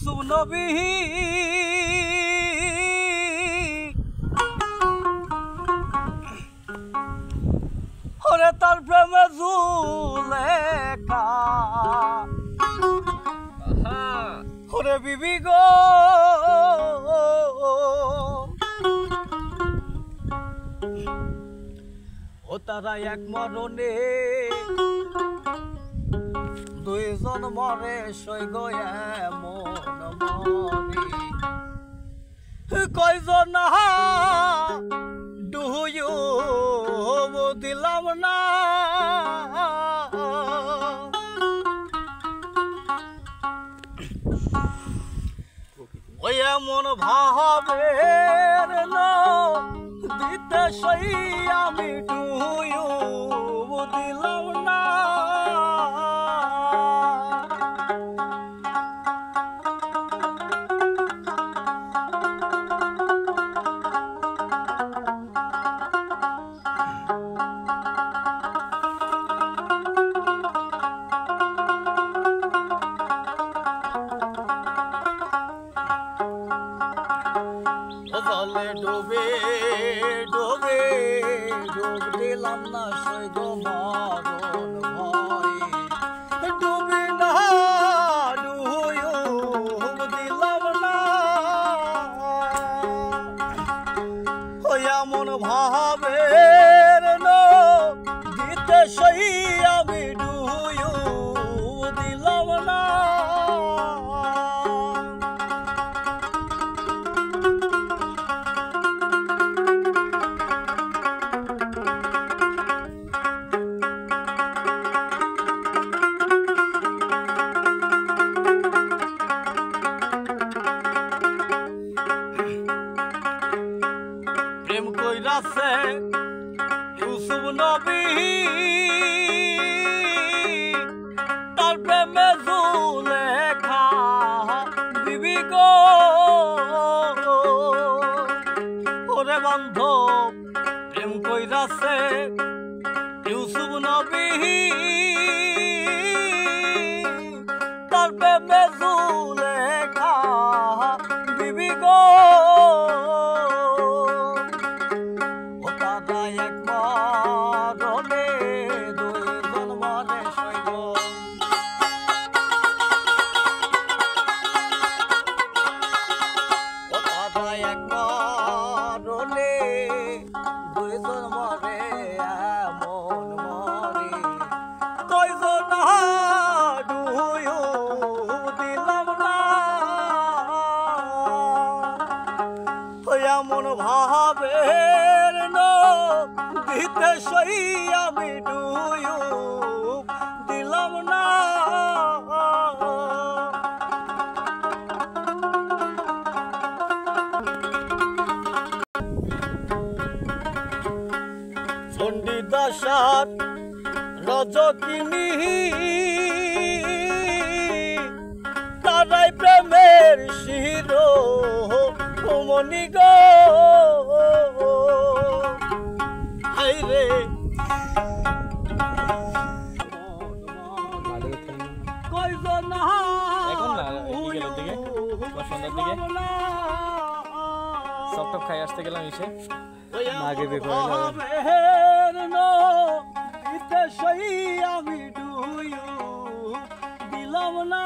ইউসুফ নবী ওরে তার প্রেমে জুলেখা ওরে বিবি গো ও তারা এক মরণে দুইজন মরে সই গয়া মন মরি কয়জন ডুয়ু দিলাম না ওই এমন ভাবের দিতে সই আমি ডুয়ু দিলাম না জলে ডুবে ডুবে ডুব দিলাম না সই গো মরণ ভয় ডুবে না ডুব দিলাম না ওই এমন ভাবের দিতে সই আমি ডুয়ু দিলাম না প্রেম কইরাছে ইউসুফ নবী তার প্রেমে জুলেখা বিবি গো ওরে বান্ধব প্রেম কইরাছে ইউসুফ নবী তার প্রেমে জুলেখা বিবি গো এমন ভাবের দিতে সই আমি ডুয়ু দিলাম না চণ্ডীদাসার রজকিনী তারাই প্রেমের শিরো মনি গো হাই রে কয়জন এখন না বিকেলের দিকে বা সন্ধ্যার দিকে সব টপ খাই আসতে গেলাম এসে মাকে দেখো আমি ডুয়ু দিলাম না